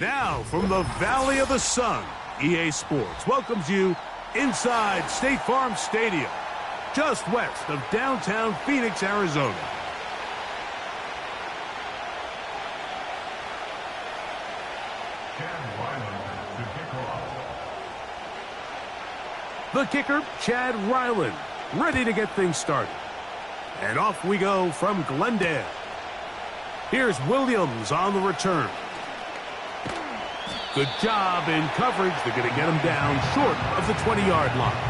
Now, from the Valley of the Sun, EA Sports welcomes you inside State Farm Stadium, just west of downtown Phoenix, Arizona. The kicker, Chad Ryland, ready to get things started. And off we go from Glendale. Here's Williams on the return. Good job in coverage. They're going to get him down short of the 20-yard line.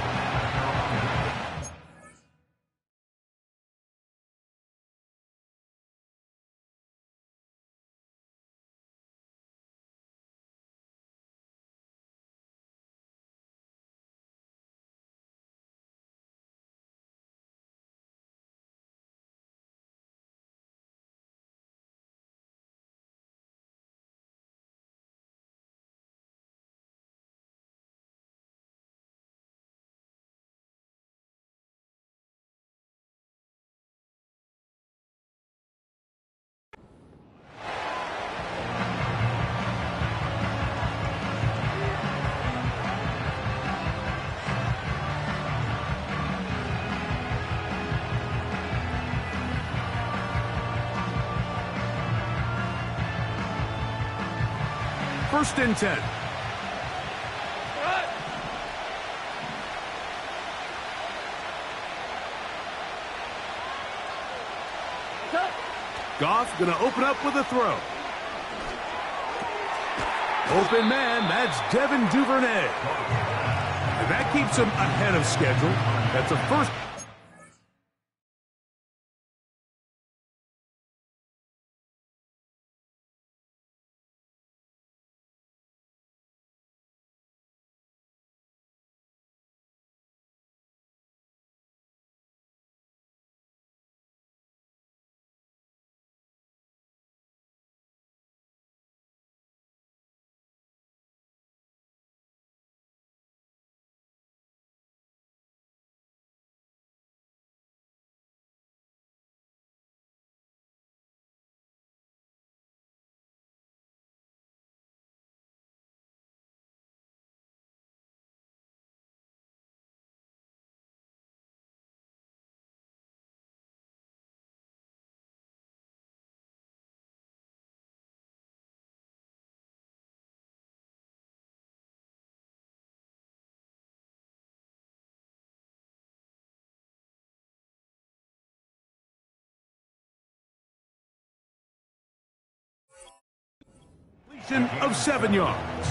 First and 10. Goff going to open up with a throw. Open man, that's Devin Duvernay. And that keeps him ahead of schedule. That's a first. Of 7 yards.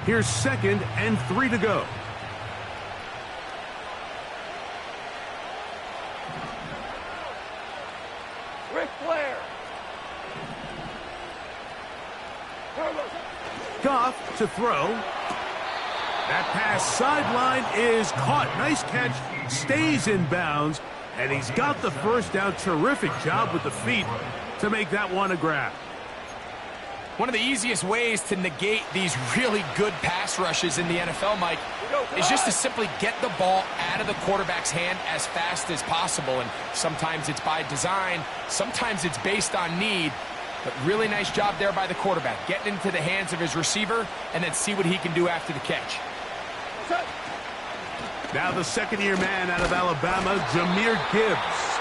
Here's 2nd and 3 to go. Goff to throw. That pass sideline is caught. Nice catch. Stays in bounds. And he's got the first down. Terrific job with the feet to make that one a grab. One of the easiest ways to negate these really good pass rushes in the NFL, Mike, is just to simply get the ball out of the quarterback's hand as fast as possible. And sometimes it's by design. Sometimes it's based on need. But really nice job there by the quarterback, getting into the hands of his receiver and then see what he can do after the catch. Now the second-year man out of Alabama, Jahmyr Gibbs.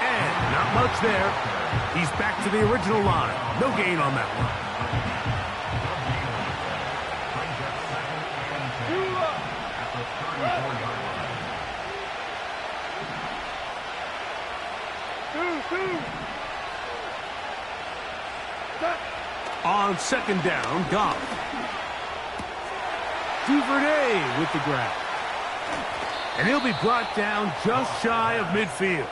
And not much there. He's back to the original line. No gain on that one. On 2nd down, Goff. Duvernay with the grab. And he'll be brought down just shy of midfield.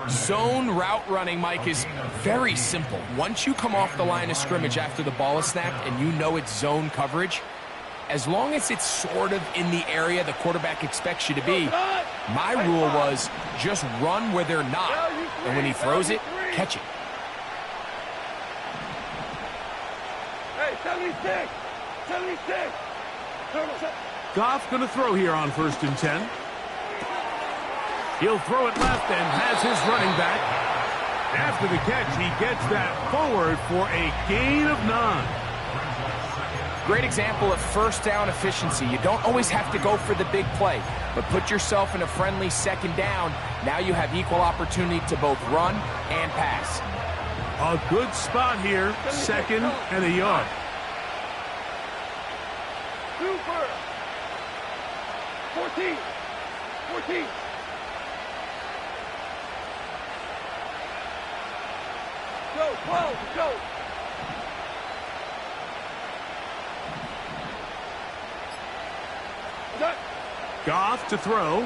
Zone route running, Mike, is very simple. Once you come off the line of scrimmage after the ball is snapped and you know it's zone coverage, as long as it's sort of in the area the quarterback expects you to be, my rule was just run where they're not. And when he throws it, catch it. 76. 76. Goff's going to throw here on 1st and 10. He'll throw it left and has his running back. After the catch, he gets that forward for a gain of 9. Great example of first down efficiency. You don't always have to go for the big play, but put yourself in a friendly 2nd down. Now you have equal opportunity to both run and pass. A good spot here, 2nd and a yard. Super. 14. 14. Go, 12, go. Goff to throw.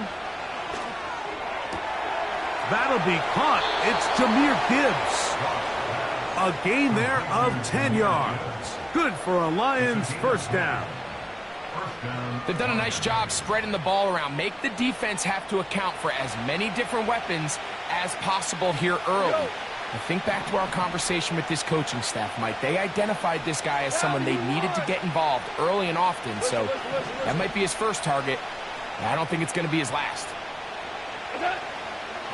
That'll be caught. It's Jahmyr Gibbs. A gain there of 10 yards. Good for a Lions 1st down. They've done a nice job spreading the ball around. Make the defense have to account for as many different weapons as possible here early. Now think back to our conversation with this coaching staff, Mike. They identified this guy as someone they needed to get involved early and often, so that might be his first target. I don't think it's going to be his last.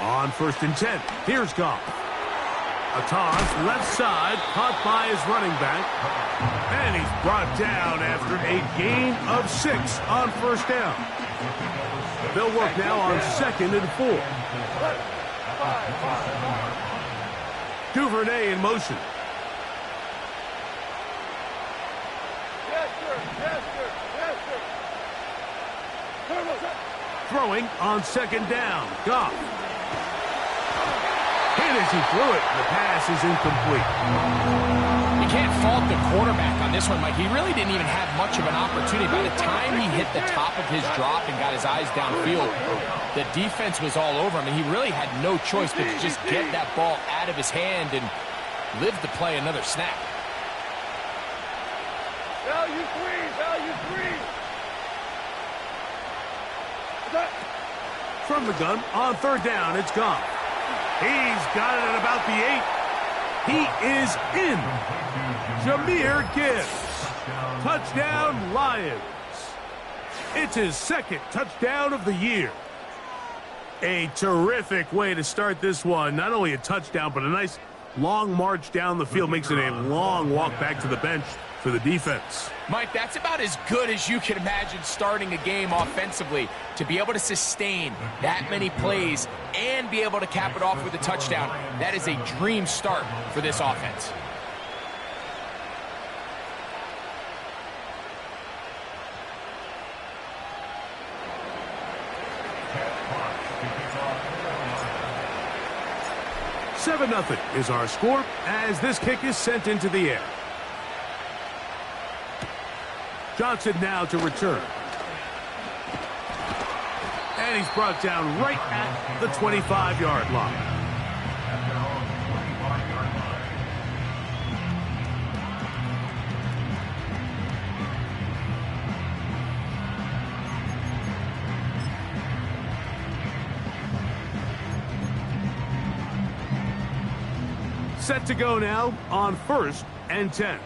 On 1st and 10, here's Goff. A toss, left side, caught by his running back. And he's brought down after a gain of 6 on 1st down. They'll work now on 2nd and 4. Duvernay in motion. Yes, sir. Yes, sir. Yes, sir. Throwing on 2nd down. Goff. Hit as he threw it. The pass is incomplete. You can't fault the quarterback on this one, Mike. He really didn't even have much of an opportunity. By the time he hit the top of his drop and got his eyes downfield, the defense was all over him, and he really had no choice but to just get that ball out of his hand and live to play another snap. Value 3. Value 3. From the gun, on 3rd down, it's Goff. He's got it at about the 8. He is in. Jahmyr Gibbs. Touchdown, Lions. It's his 2nd touchdown of the year. A terrific way to start this one. Not only a touchdown, but a nice long march down the field. Makes it a long walk back to the bench for the defense. Mike, that's about as good as you can imagine starting a game offensively. To be able to sustain that many plays and be able to cap it off with a touchdown, that is a dream start for this offense. Nothing is our score as this kick is sent into the air. Johnson now to return. And he's brought down right at the 25-yard line. Set to go now on 1st and 10.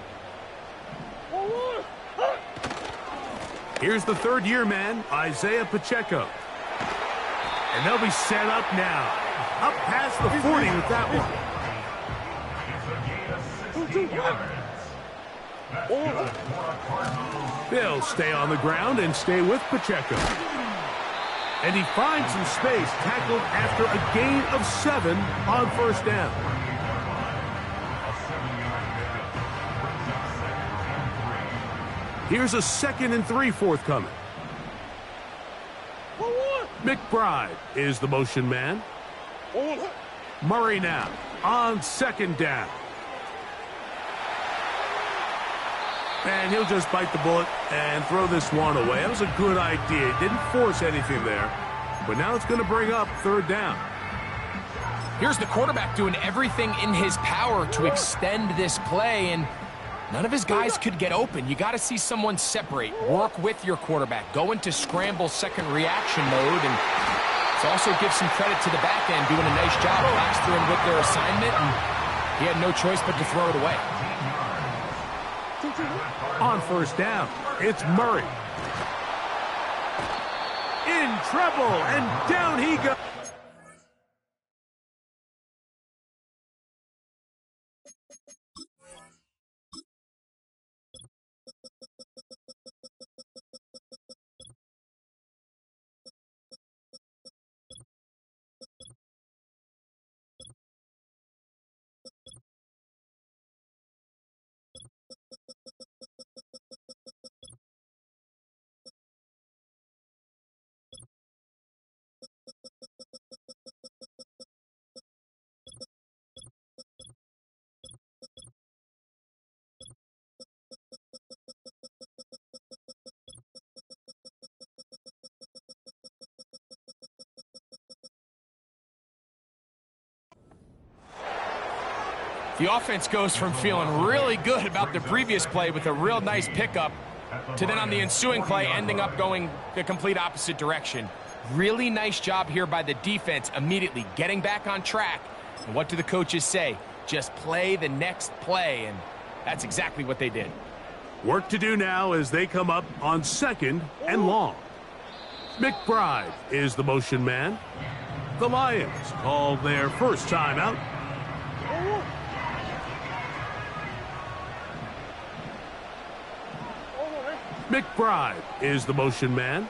Here's the 3rd-year man, Isaiah Pacheco. And they'll be set up now. Up past the 40 with that one. They'll stay on the ground and stay with Pacheco. And he finds some space, tackled after a gain of 7 on 1st down. Here's a 2nd and 3 forthcoming. McBride is the motion man. Murray now on 2nd down. And he'll just bite the bullet and throw this one away. That was a good idea. Didn't force anything there. But now it's going to bring up 3rd down. Here's the quarterback doing everything in his power to extend this play, and none of his guys could get open. You got to see someone separate, work with your quarterback, go into scramble second reaction mode, and also give some credit to the back end, doing a nice job plastering with their assignment, and he had no choice but to throw it away. on first down. It's Murray. In trouble, and down he goes. The offense goes from feeling really good about the previous play with a real nice pickup to then on the ensuing play ending up going the complete opposite direction. Really nice job here by the defense immediately getting back on track. And what do the coaches say? Just play the next play, and that's exactly what they did. Work to do now as they come up on 2nd and long. McBride is the motion man. The Lions call their first timeout. McBride is the motion man.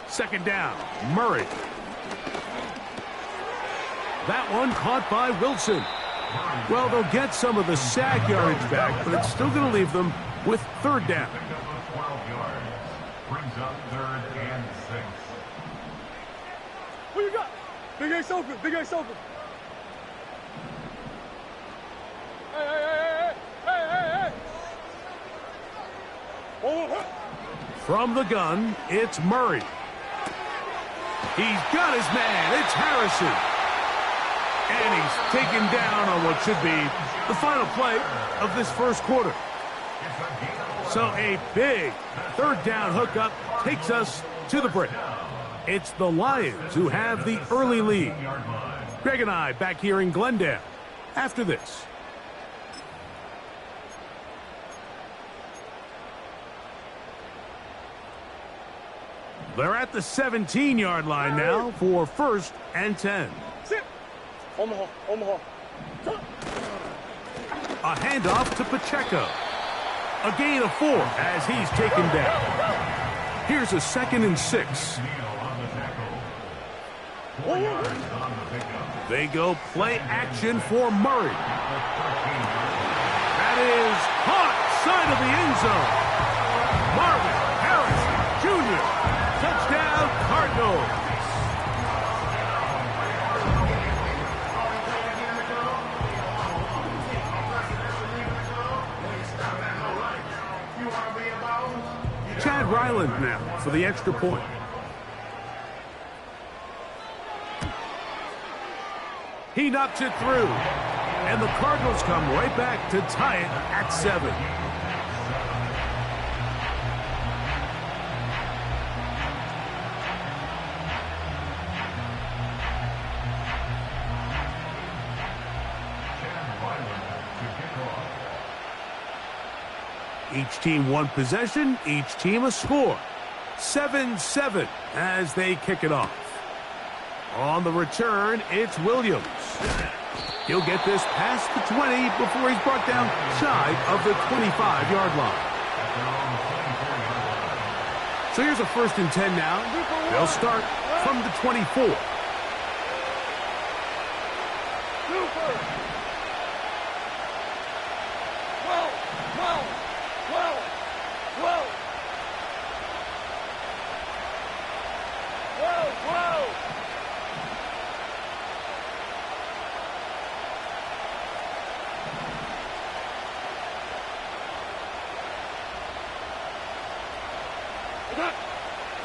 2nd down, Murray. That one caught by Wilson. Well, they'll get some of the sack yardage back, but it's still going to leave them with 3rd down. Brings up 3rd and 6. Who you got? Big Ace open. Big Ace open. Hey. Oh. From the gun, it's Murray. He's got his man. It's Harrison. And he's taken down on what should be the final play of this first quarter. So a big 3rd down hookup takes us to the break. It's the Lions who have the early lead. Greg and I back here in Glendale after this. They're at the 17-yard line now for 1st and 10. Omaha. A handoff to Pacheco. A gain of 4 as he's taken down. Here's a 2nd and 6. They go play action for Murray. That is caught side of the end zone. Marvin Harris Jr. Touchdown, Cardinals. Chad Ryland now for the extra point. He knocks it through. And the Cardinals come right back to tie it at 7. Each team one possession, each team a score. 7-7 as they kick it off. On the return, it's Williams. He'll get this past the 20 before he's brought down shy of the 25-yard line. So here's a 1st and 10 now. They'll start from the 24.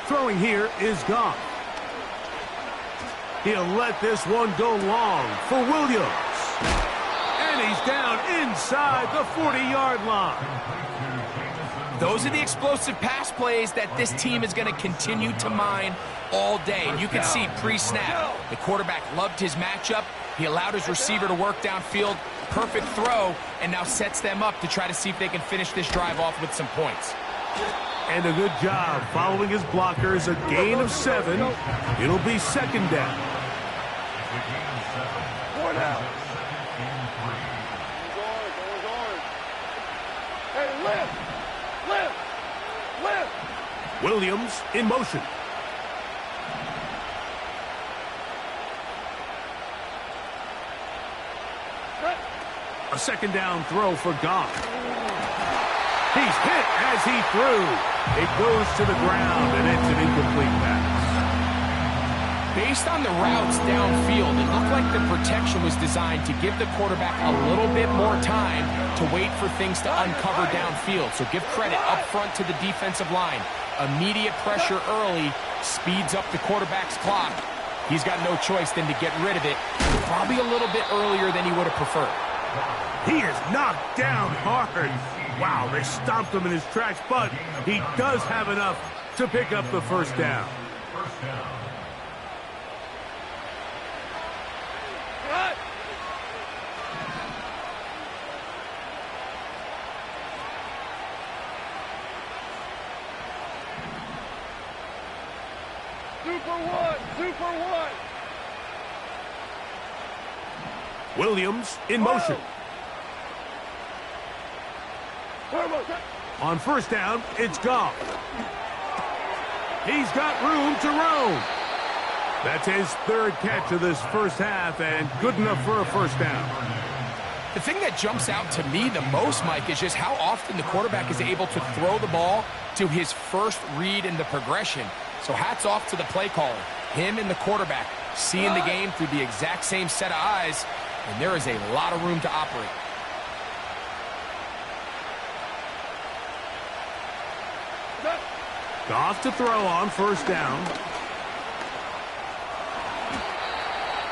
Throwing here is Goff. He'll let this one go long for Williams. And he's down inside the 40-yard line. Those are the explosive pass plays that this team is going to continue to mine all day. And you can see pre-snap, the quarterback loved his matchup. He allowed his receiver to work downfield. Perfect throw, and now sets them up to try to see if they can finish this drive off with some points. And a good job following his blockers, a gain of 7. It'll be second down. 4 down. Goes on. Hey, lift. Williams in motion. A second down throw for Goff. He's hit as he threw. It goes to the ground, and it's an incomplete pass. Based on the routes downfield, it looked like the protection was designed to give the quarterback a little bit more time to wait for things to uncover downfield. So give credit up front to the defensive line. Immediate pressure early speeds up the quarterback's clock. He's got no choice than to get rid of it, probably a little bit earlier than he would have preferred. He is knocked down hard. Wow, they stomped him in his tracks, but he does have enough to pick up the first down. Cut. Super one. Williams in motion. On first down, it's Goff. He's got room to roam. That's his third catch of this first half, and good enough for a first down. The thing that jumps out to me the most, Mike, is just how often the quarterback is able to throw the ball to his first read in the progression. So hats off to the play caller. Him and the quarterback seeing the game through the exact same set of eyes, and there is a lot of room to operate. Goff to throw on first down.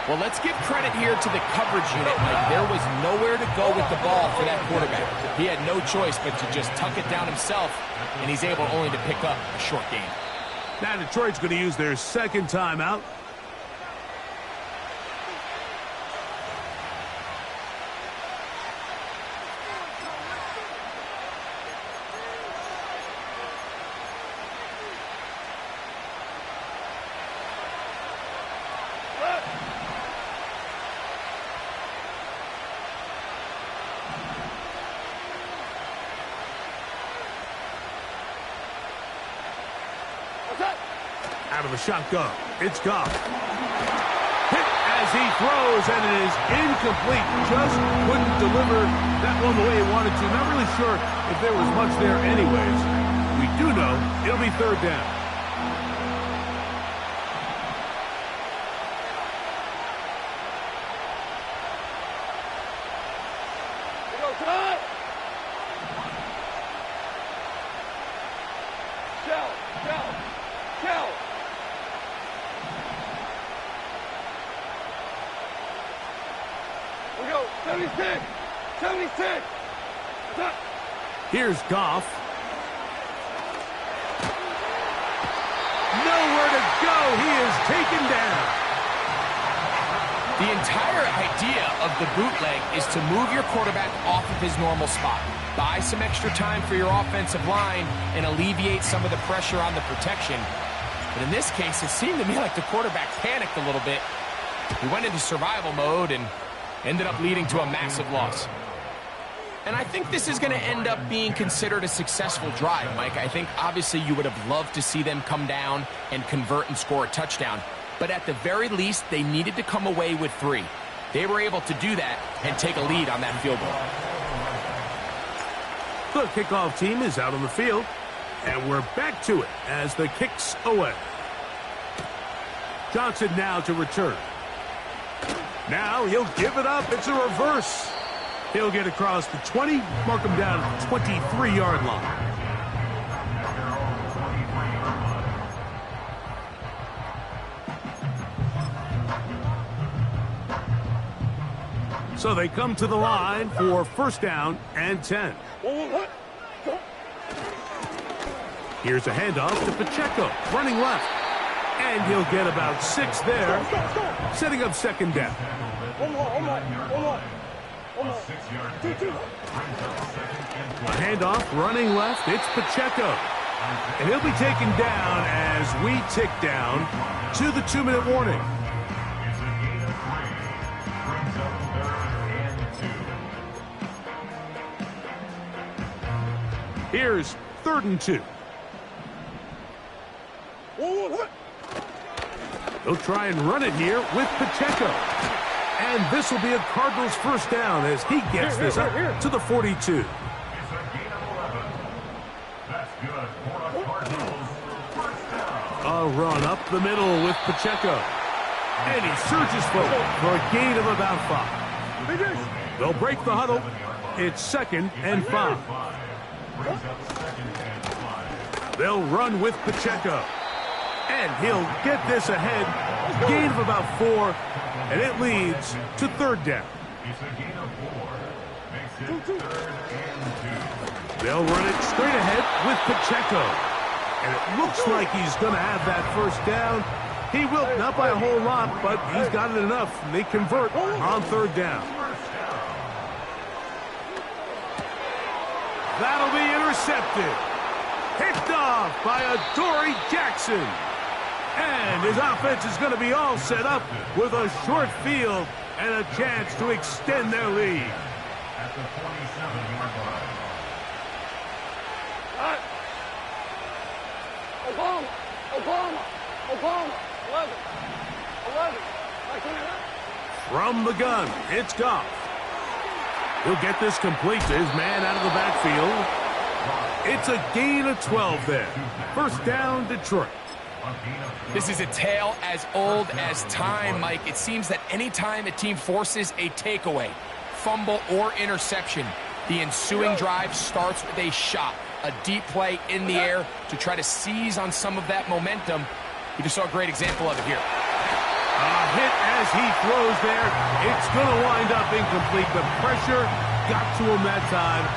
Well, let's give credit here to the coverage unit, Mike. There was nowhere to go with the ball for that quarterback. He had no choice but to just tuck it down himself, and he's able only to pick up a short gain. Now Detroit's going to use their second timeout. Out of the shotgun, it's Goff. Hit as he throws, and it is incomplete. Just couldn't deliver that one the way he wanted to. Not really sure if there was much there anyways. We do know it'll be third down. Here's Goff. Nowhere to go. He is taken down. The entire idea of the bootleg is to move your quarterback off of his normal spot. Buy some extra time for your offensive line and alleviate some of the pressure on the protection. But in this case, it seemed to me like the quarterback panicked a little bit. He went into survival mode and ended up leading to a massive loss. And I think this is going to end up being considered a successful drive, Mike. I think obviously you would have loved to see them come down and convert and score a touchdown. But at the very least, they needed to come away with 3. They were able to do that and take a lead on that field goal. The kickoff team is out on the field, and we're back to it as the kick's away. Johnson now to return. Now he'll give it up. It's a reverse. He'll get across the 20, mark him down at the 23-yard line. So they come to the line for first down and 10. Here's a handoff to Pacheco, running left. And he'll get about 6 there, setting up second down. One more. 2. A handoff, running left. It's Pacheco. And he'll be taken down as we tick down to the 2-minute warning. Here's 3rd and 2. They'll try and run it here with Pacheco. And this will be a Cardinals first down as he gets this up to the 42. A run up the middle with Pacheco. And he surges forward for a gain of about 5. They'll break the huddle. It's 2nd and 5. They'll run with Pacheco. And he'll get this ahead. Gain of about 4. And it leads to 3rd down. They'll run it straight ahead with Pacheco. And it looks like he's going to have that first down. He will, not by a whole lot, but he's got it enough. They convert on 3rd down. That'll be intercepted. Picked off by Adoree Jackson. And his offense is going to be all set up with a short field and a chance to extend their lead. At the 47-yard line. Oklahoma. 11. From the gun, it's Goff. He'll get this complete to his man out of the backfield. It's a gain of 12 there. First down, Detroit. This is a tale as old as time, Mike. It seems that any time a team forces a takeaway, fumble, or interception, the ensuing drive starts with a shot, a deep play in the air to try to seize on some of that momentum. We just saw a great example of it here. A hit as he throws there. It's going to wind up incomplete. The pressure got to him that time,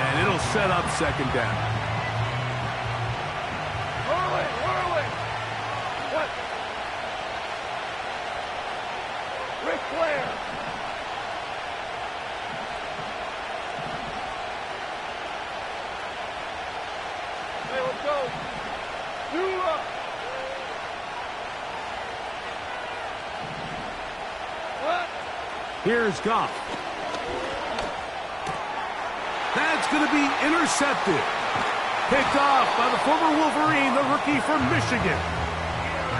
and it'll set up second down. Whirling. What? Ric Flair. Hey, let's go. What? Here's Goff. That's going to be intercepted. Picked off by the former Wolverine, the rookie from Michigan.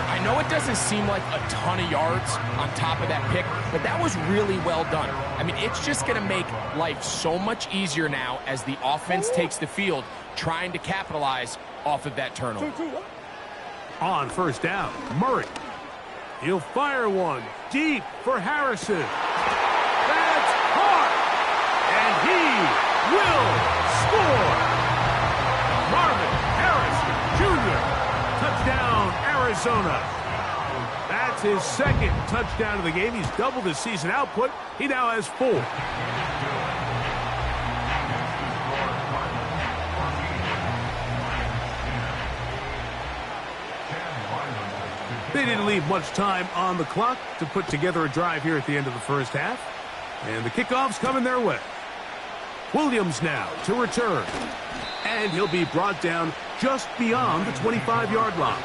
I know it doesn't seem like a ton of yards on top of that pick, but that was really well done. I mean, it's just going to make life so much easier now as the offense takes the field, trying to capitalize off of that turnover. On first down, Murray. He'll fire one deep for Harrison. That's hard. And he will score. Marvin Harrison Jr. Touchdown, Arizona. That's his 2nd touchdown of the game. He's doubled his season output. He now has 4. They didn't leave much time on the clock to put together a drive here at the end of the first half. And the kickoff's coming their way. Williams now to return. And he'll be brought down just beyond the 25-yard line.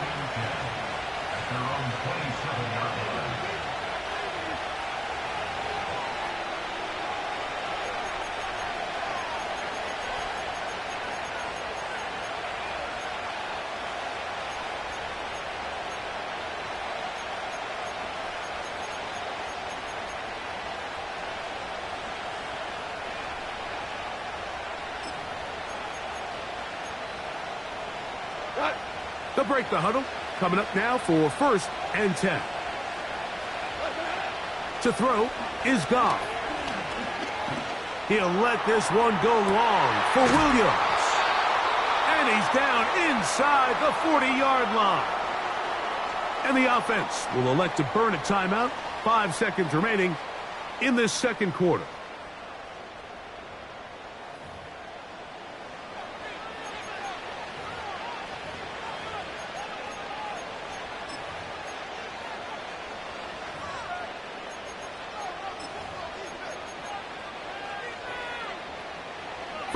They'll break the huddle. Coming up now for 1st and 10. To throw is Goff. He'll let this one go long for Williams. And he's down inside the 40-yard line. And the offense will elect to burn a timeout. 5 seconds remaining in this second quarter.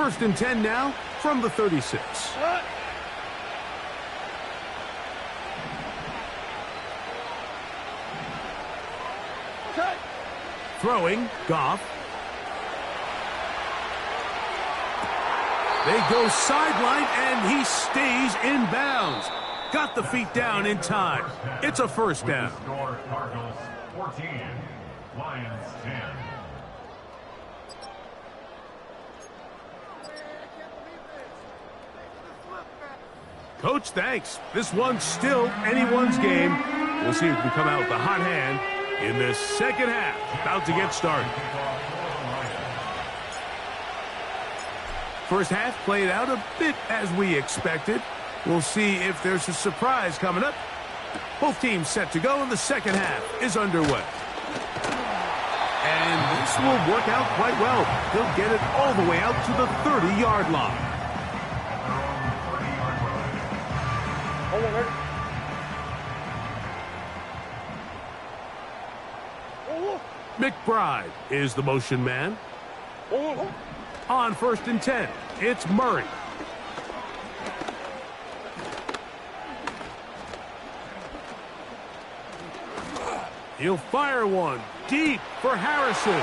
First and 10 now from the 36. What? Cut. Throwing, Goff. They go sideline, and he stays in bounds. Got the feet down in time. It's a first down. Score Cardinals 14, Lions 10. Coach, thanks. This one's still anyone's game. We'll see who can come out with the hot hand in this second half. About to get started. First half played out a bit as we expected. We'll see if there's a surprise coming up. Both teams set to go, and the second half is underway. And this will work out quite well. He'll get it all the way out to the 30-yard line. Hold on, ready? McBride is the motion man. Hold on. On first and 10, it's Murray. He'll fire one deep for Harrison.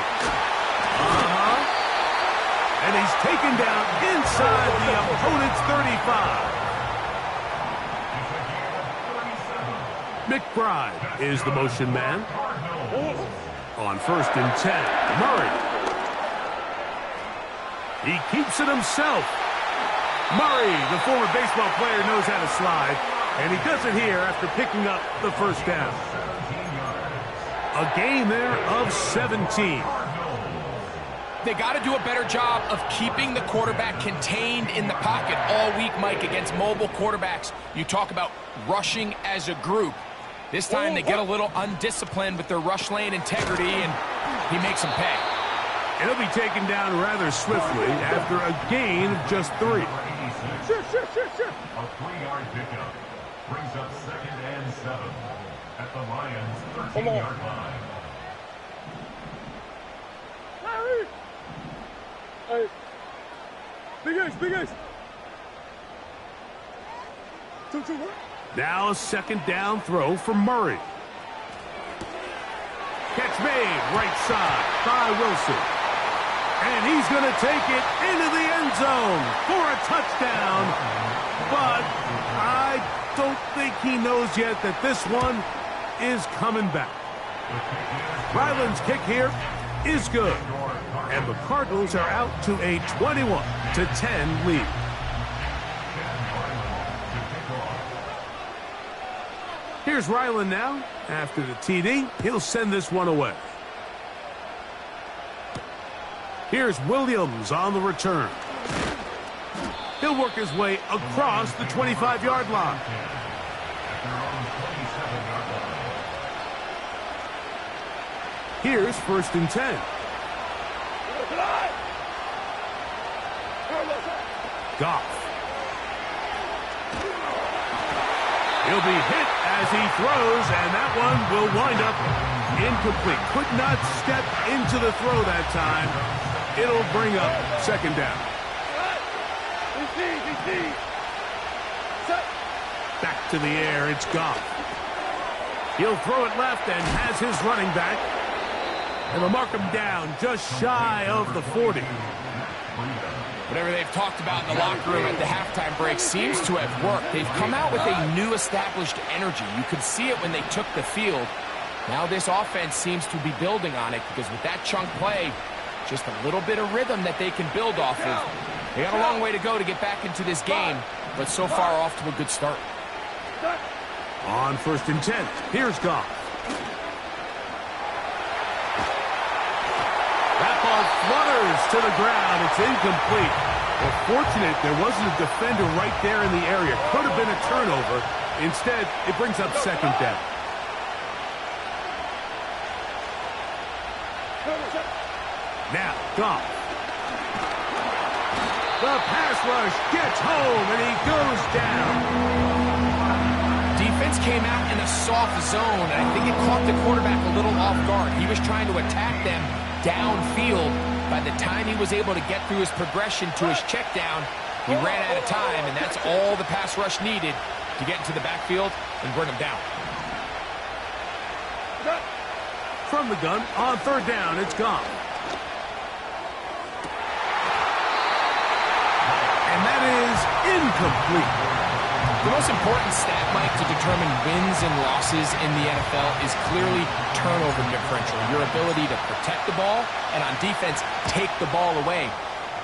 And he's taken down inside the opponent's 35. McBride is the motion man. On first and 10, Murray. He keeps it himself. Murray, the former baseball player, knows how to slide, and he does it here after picking up the first down. A gain there of 17. They got to do a better job of keeping the quarterback contained in the pocket all week, Mike, against mobile quarterbacks. You talk about rushing as a group. This time they get a little undisciplined with their rush lane integrity, and he makes them pay. It'll be taken down rather swiftly after a gain of just 3. Sure. A 3-yard pickup brings up second and 7 at the Lions' 13-yard line. Hey. Big Ace. 2-2-1. Now a second down throw for Murray. Catch made right side by Wilson. And he's going to take it into the end zone for a touchdown. But I don't think he knows yet that this one is coming back. Ryland's kick here is good. And the Cardinals are out to a 21-10 lead. Here's Ryland now. After the TD, he'll send this one away. Here's Williams on the return. He'll work his way across the 25-yard line. Here's first and 10. Goff. He'll be hit as he throws, and that one will wind up incomplete. Could not step into the throw that time. It'll bring up second down. Back to the air, it's Goff. He'll throw it left and has his running back. And they'll mark him down just shy of the 40. Whatever they've talked about in the locker room at the halftime break seems to have worked. They've come out with a new established energy. You could see it when they took the field. Now this offense seems to be building on it because with that chunk play, just a little bit of rhythm that they can build off of. They got a long way to go to get back into this game, but so far off to a good start. On first and 10, here's Goff. That ball flutters to the ground. It's incomplete. Well, fortunate there wasn't a defender right there in the area. Could have been a turnover. Instead, it brings up second down. Now, Goff. The pass rush gets home, and he goes down. Defense came out in a soft zone, and I think it caught the quarterback a little off guard. He was trying to attack them downfield, By the time he was able to get through his progression to his check down, he ran out of time, and that's all the pass rush needed to get into the backfield and bring him down. From the gun, on third down, it's gone. And that is incomplete. The most important stat, Mike, to determine wins and losses in the NFL is clearly turnover differential, your ability to protect the ball, and on defense, take the ball away.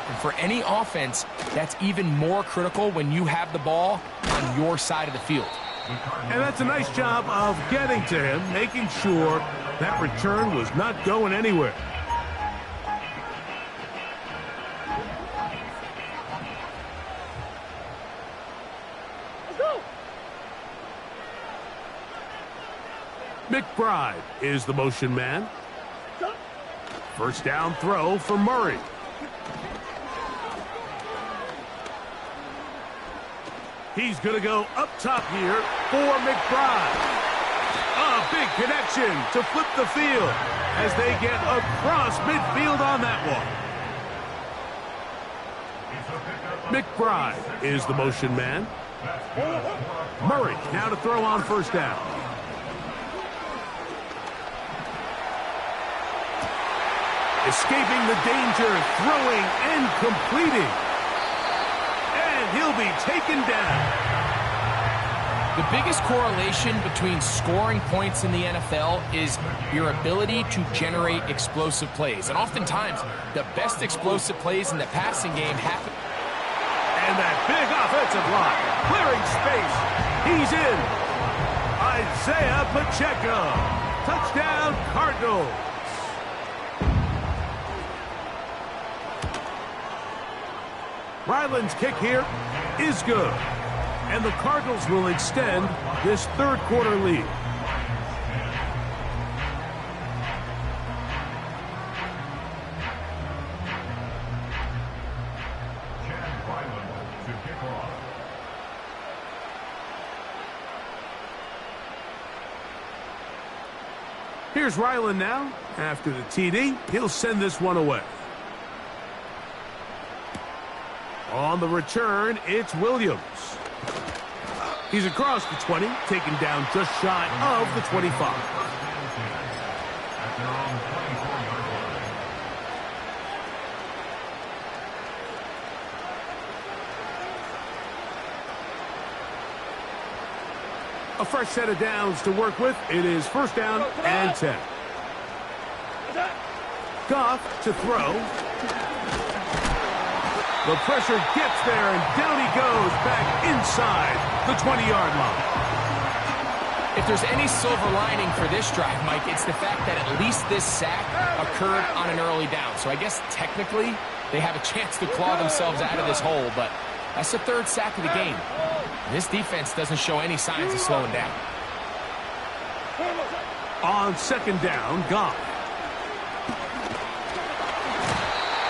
And for any offense, that's even more critical when you have the ball on your side of the field. And that's a nice job of getting to him, making sure that return was not going anywhere. McBride is the motion man. First down throw for Murray. He's going to go up top here for McBride. A big connection to flip the field as they get across midfield on that one. McBride is the motion man. Murray now to throw on first down. Escaping the danger, throwing and completing. And he'll be taken down. The biggest correlation between scoring points in the NFL is your ability to generate explosive plays. And oftentimes, the best explosive plays in the passing game happen. And that big offensive line, clearing space. He's in. Isaiah Pacheco. Touchdown, Cardinals. Ryland's kick here is good. And the Cardinals will extend this third quarter lead. Here's Ryland now. After the TD, he'll send this one away. On the return, it's Williams. He's across the 20, taken down just shy of the 25. A fresh set of downs to work with. It is first down and 10. Goff to throw. The pressure gets there, and down he goes back inside the 20-yard line. If there's any silver lining for this drive, Mike, it's the fact that at least this sack occurred on an early down. So I guess technically they have a chance to claw themselves out of this hole, but that's the third sack of the game. This defense doesn't show any signs of slowing down. On second down, Goff.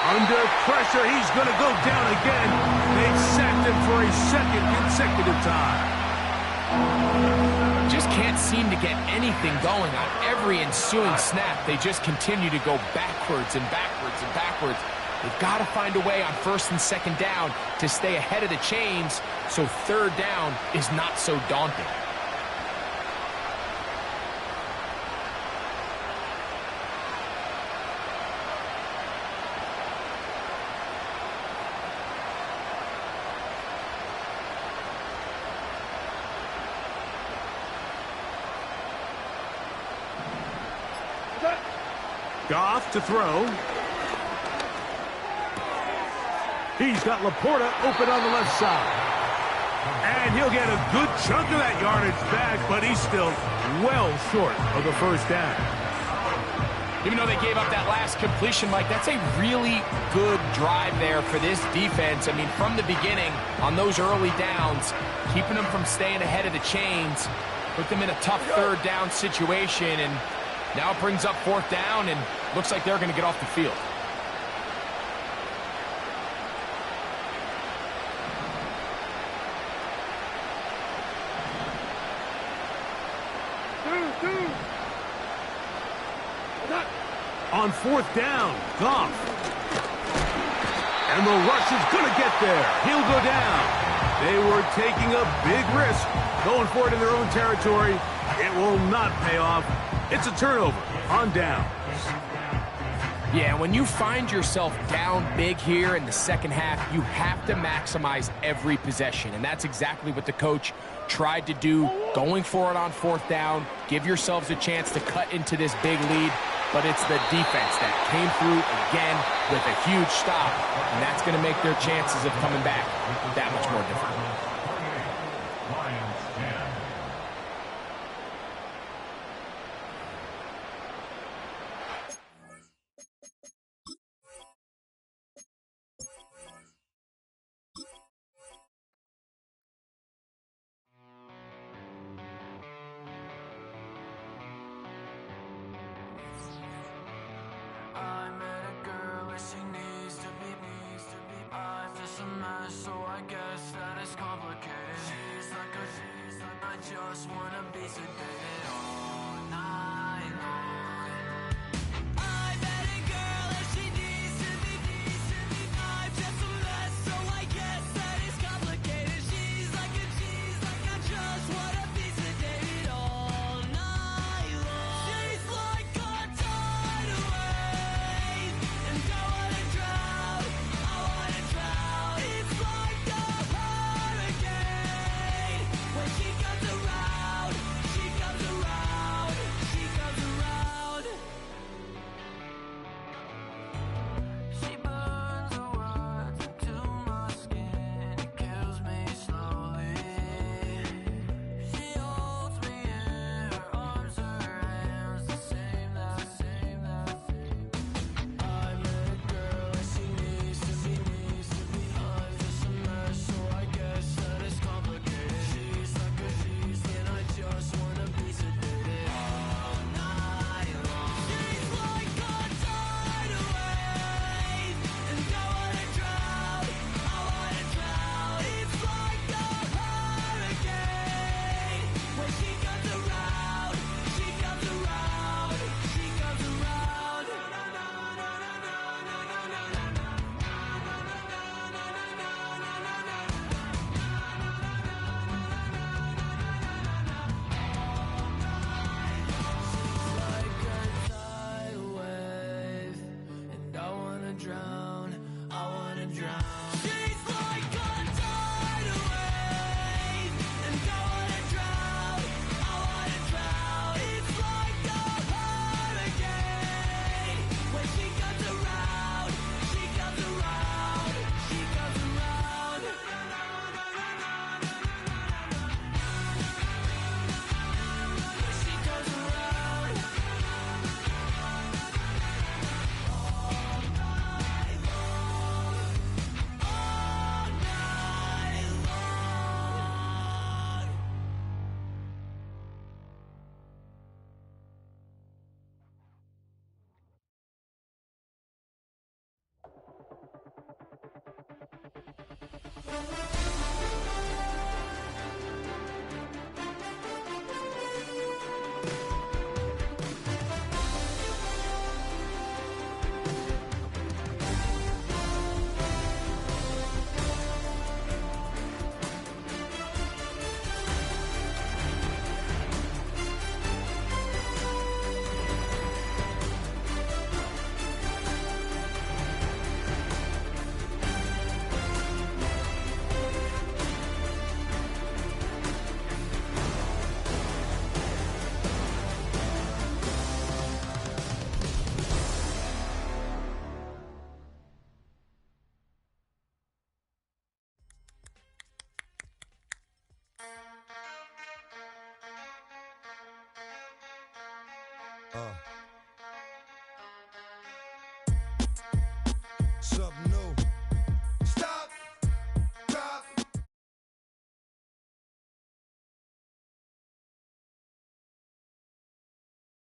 Under pressure, he's going to go down again. They've sacked him for a second consecutive time. Just can't seem to get anything going on every ensuing snap. They just continue to go backwards and backwards and backwards. They've got to find a way on first and second down to stay ahead of the chains so third down is not so daunting. Goff to throw. He's got Laporta open on the left side. And he'll get a good chunk of that yardage back, but he's still well short of the first down. Even though they gave up that last completion, Mike, that's a really good drive there for this defense. I mean, from the beginning, on those early downs, keeping them from staying ahead of the chains, put them in a tough third down situation, and now it brings up fourth down, and looks like they're going to get off the field. On fourth down, Goff. And the rush is going to get there. He'll go down. They were taking a big risk, going for it in their own territory. It will not pay off. It's a turnover on downs. Yeah, when you find yourself down big here in the second half, you have to maximize every possession. And that's exactly what the coach tried to do, going for it on fourth down. Give yourselves a chance to cut into this big lead. But it's the defense that came through again with a huge stop. And that's going to make their chances of coming back that much more difficult. So I guess that is complicated. She's like I just wanna be sedated all night long. I met a girl and she needs to be. I'm just a mess, so I guess that is complicated. She's like I just wanna be sedated all night long. She's like a tidal wave, and I wanna drown. I wanna drown. It's like a hurricane. When she comes around, she comes around, she comes around. She burns her words into my skin. It kills me slowly. She holds me in her arms, her hands, the same. I met a girl and she needs to be. I'm just a mess, so I guess that is complicated. She's like and I just wanna be sedated all night long. She's like a tidal wave, and I wanna drown. I wanna drown. It's like a hurricane. When she comes around, she comes around, she comes around. Like a tidal wave, and I wanna drown, I wanna drown. She's like a tidal wave, and I wanna drown, I wanna drown. It's like a hurricane. When she comes around, she comes around, she comes around. She comes around. Something